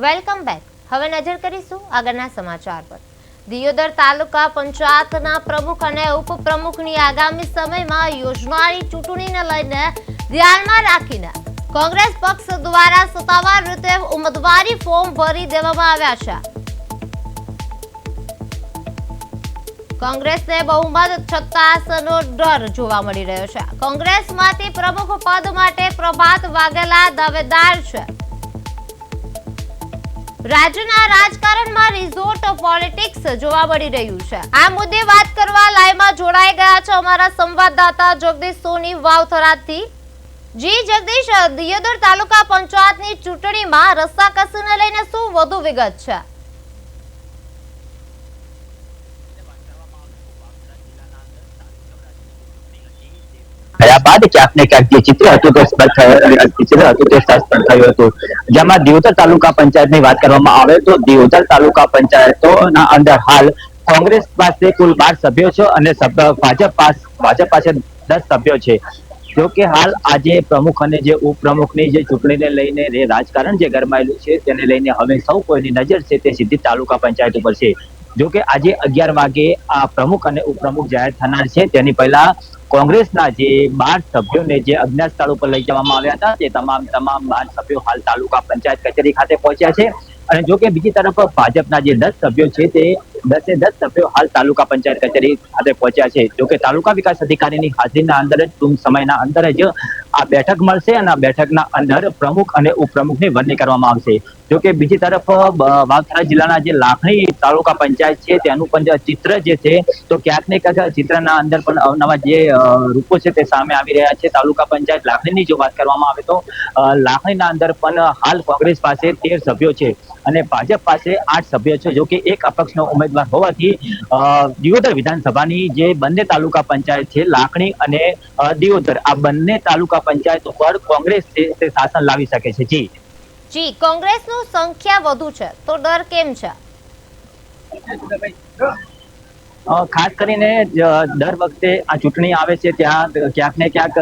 Welcome back. હવે નજર કરીશું આગળના સમાચાર પર. દિયોદર તાલુકા પંચાયતના પ્રમુખ અને ઉપપ્રમુખની આગામી સમયમાં યોજનારી ચૂંટણીને લઈને ધ્યાનમાં રાખીને કોંગ્રેસ પક્ષ દ્વારા સત્તાવાર રીતે ઉમેદવારી ફોર્મ ભરી દેવામાં આવ્યા છે. કોંગ્રેસને બહુમત છતાંનો ડર જોવા મળી રહ્યો છે. કોંગ્રેસમાંથી પ્રમુખ પદ માટે પ્રભાત વાઘેલા દાવેદાર છે. રાજ્યના રાજકારણમાં રિઝોર્ટ પોલિટિક્સ જોવા મળી રહ્યું છે. આ મુદ્દે વાત કરવા લાઈવમાં જોડાઈ ગયા છે અમારા સંવાદદાતા જગદીશ સોની વાવથરાથી. જી જગદીશ, દિયોદર તાલુકા પંચાયતની ચૂંટણીમાં રસ્સાકસીને લઈને શું વધુ વિગત છે? बाद आपने क्या चित्र थયું હતું જેમાં દિયોદર તાલુકા પંચાયતની વાત કરવામાં આવે તો દિયોદર તાલુકા પંચાયતોના અંદર હાલ કોંગ્રેસ પાસે કુલ 12 સભ્યો છે અને ભાજપ પાસે 10 સભ્યો છે. જો કે હાલ આજે પ્રમુખ અને જે ઉપપ્રમુખની જે ચૂંટણીને લઈને જે રાજકારણ જે ગરમાયેલું છે તેને લઈને હવે સૌ કોઈની નજર છે તે સીધી તાલુકા પંચાયત ઉપર છે. જો કે આજે 11 વાગે આ પ્રમુખ અને ઉપપ્રમુખ જાહેર થનાર છે. તેની પહેલા કોંગ્રેસના જે 12 સભ્યોને જે અજ્ઞાત સ્થળ ઉપર લઈ જવામાં આવ્યા હતા તે તમામ 12 સભ્યો હાલ તાલુકા પંચાયત કચેરી ખાતે પહોંચ્યા છે. અને જો કે બીજી તરફ ભાજપના જે 10 સભ્યો છે તે 10 સભ્યો હાલ તાલુકા પંચાયત કચેરી ખાતે પહોંચ્યા છે. જો કે તાલુકા વિકાસ અધિકારીની હાજરીના અંદર જ ટૂંક સમયના અંદર જ આ બેઠક મળશે અને આ બેઠકના અંદર પ્રમુખ અને ઉપપ્રમુખની વરણી કરવામાં આવશે. જો કે બીજી તરફ વાવથરા જિલ્લાના જે લાખણી તાલુકા પંચાયત છે તેનું પણ ચિત્ર જે છે તો ક્યાંક ને ક્યાંક ચિત્રના અંદર પણ અવનવા જે રૂપો છે તે સામે આવી રહ્યા છે. તાલુકા પંચાયત લાખણીની જો વાત કરવામાં આવે તો લાખણીના અંદર પણ હાલ કોંગ્રેસ પાસે 13 સભ્યો છે અને ભાજપ પાસે 8 સભ્યો છે. જો કે એક અપક્ષનો ઉમેદવાર હોવાથી દિયોદર વિધાનસભાની જે બંને તાલુકા પંચાયત છે લાખણી અને દિયોદર આ બંને તાલુકા પંચાયત ઉપર કોંગ્રેસ તે શાસન લાવી શકે છે. જી, કોંગ્રેસનું સંખ્યા વધુ છે તો ડર કેમ છે? ખાસ કરીને દર વખતે આ ચૂંટણી આવે છે ત્યાં ક્યાંક ને ક્યાંક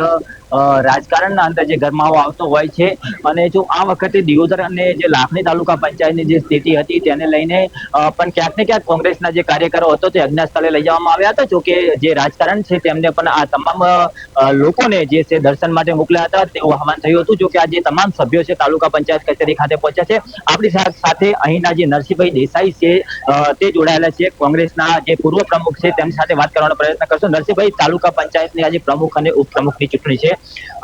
રાજકારણના અંદર જે ગરમાવો આવતો હોય છે અને જો આ વખતે દિયોદર અને જે લાખણી તાલુકા પંચાયતની જે સ્થિતિ હતી તેને લઈને પણ ક્યાંક ને ક્યાંક કોંગ્રેસના જે કાર્યકરો હતો તે અજ્ઞાત સ્થળે લઈ જવામાં આવ્યા હતા. જો કે જે રાજકારણ છે તેમને પણ આ તમામ લોકોને જે છે દર્શન માટે મોકલ્યા હતા તેવું આહવાન થયું હતું. જો કે આ જે તમામ સભ્યો છે તાલુકા પંચાયત કચેરી ખાતે પહોંચ્યા છે. આપણી સાથે અહીંના જે નરસિંહભાઈ દેસાઈ છે તે જોડાયેલા છે. કોંગ્રેસના જે પૂર્વ પ્રમુખ છે તેમની સાથે વાત કરવાનો પ્રયત્ન કરશો. નરસિંહભાઈ, તાલુકા પંચાયતની આજે પ્રમુખ અને ઉપપ્રમુખની ચૂંટણી છે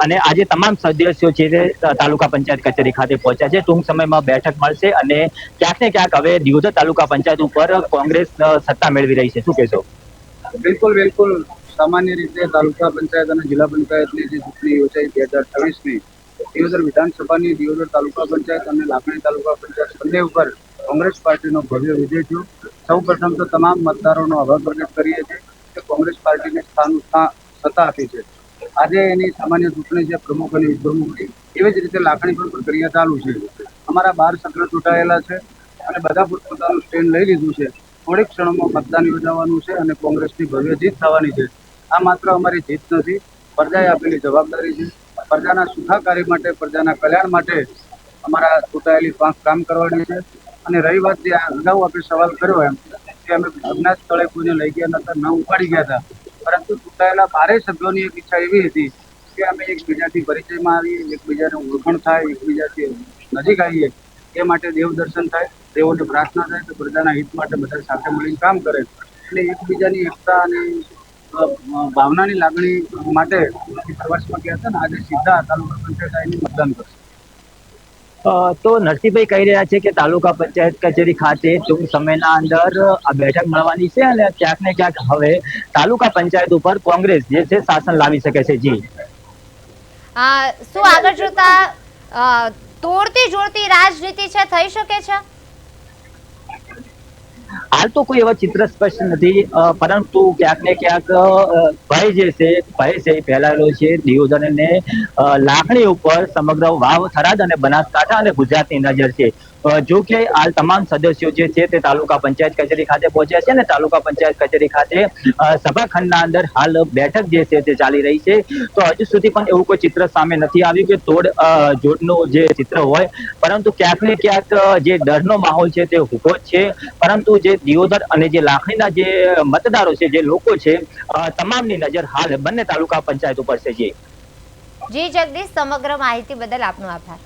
અને આજે તમામ સદસ્યો છે તે તાલુકા પંચાયત કચેરી ખાતે પહોંચ્યા છે. ટૂંક સમયમાં બેઠક મળશે અને ક્યાંક ને ક્યાંક હવે દિયોદર તાલુકા પંચાયત ઉપર કોંગ્રેસ સત્તા મેળવી રહી છે. શું કહેશો? બિલકુલ સામાન્ય રીતે તાલુકા પંચાયત અને જિલ્લા પંચાયતની જે ચૂંટણી યોજાઈ 2028ની દિયોદર વિધાનસભાની દિયોદર તાલુકા પંચાયત અને લાખણી તાલુકા પંચાયત બંને ઉપર કોંગ્રેસ પાર્ટીનો ભવ્ય વિજય થયો. સૌ પ્રથમ તો તમામ મતદારોનો આભાર પ્રગટ કરીએ છીએ કે કોંગ્રેસ પાર્ટીને સત્તા આપી છે. આજે એની સામાન્ય ચૂંટણી છે પ્રમુખ અને ઉપપ્રમુખની. એવી જ રીતે લાખણી પર પ્રક્રિયા ચાલુ છે. અમારા 12 સભ્યો ચૂંટાયેલા છે અને બધા પોતપોતાનું સ્ટેન્ડ લઈ લીધું છે. થોડીક ક્ષણોમાં મતદાન યોજાવાનું છે અને કોંગ્રેસની ભવ્ય જીત થવાની છે. આ માત્ર અમારી જીત નથી, પ્રજાએ આપેલી જવાબદારી છે. પ્રજાના સુખાકારી માટે, પ્રજાના કલ્યાણ માટે અમારા ચૂંટાયેલી પાંખ કામ કરવાની છે. અને રહી વાત જે અગાઉ આપણે સવાલ કર્યો એમ કે અમે અજ્ઞાત સ્થળે કોઈને લઈ ગયા નતા, ન ઉપાડી ગયા હતા, પરંતુ ચૂંટાયેલા 12 સભ્યોની એક ઈચ્છા એવી હતી કે અમે એકબીજાથી પરિચયમાં આવીએ, એકબીજાને ઓળખાણ થાય, એકબીજાથી નજીક આવીએ. એ માટે દેવ દર્શન થાય, દેવોને પ્રાર્થના થાય કે પ્રજાના હિત માટે બધા સાથે મળીને કામ કરે અને એકબીજાની એકતા અને ભાવનાની લાગણી માટે પ્રવાસમાં ગયા હતા ને આજે સીધા તાલુકા પંચાયત આવીને મતદાન કરશે. તો નરસિંહભાઈ કહી રહ્યા છે કે તાલુકા પંચાયત કચેરી ખાતે ટૂંક સમયના અંદર આ બેઠક મળવાની છે અને ક્યાંક ને ક્યાંક હવે તાલુકા પંચાયત ઉપર કોંગ્રેસ જે છે શાસન લાવી શકે છે. જી, શું આગળ જોતા તોડતી જોડતી રાજનીતિ છે થઈ શકે છે? હાલ તો કોઈ એવા ચિત્ર સ્પષ્ટ નથી, પરંતુ ક્યાંક ને ક્યાંક ભય જે છે ભય છે એ ફેલાયેલો છે. દિયોદર અને લાખણી ઉપર સમગ્ર વાવ, થરાદ અને બનાસકાંઠા અને ગુજરાતની નજર છે. જો કે હાલ તમામ સદસ્યો જે છે તે તાલુકા પંચાયત કચેરી ખાતે પહોંચ્યા છે અને તાલુકા પંચાયત કચેરી ખાતે સભાખંડના અંદર હાલ બેઠક જે છે તે ચાલી રહી છે. તો હજુ સુધી પણ એવું કોઈ ચિત્ર સામે નથી આવ્યું કે તોડ જોડનું જે ચિત્ર હોય, પરંતુ ક્યાંક ને ક્યાંક જે ડરનો માહોલ છે તે ઉભો જ છે. પરંતુ જે દિયોદર અને જે લાખણીના જે મતદારો છે, જે લોકો છે, તમામની નજર હાલ બંને તાલુકા પંચાયત ઉપર છે. જી જગદીશ, સમગ્ર માહિતી બદલ આપનો આભાર.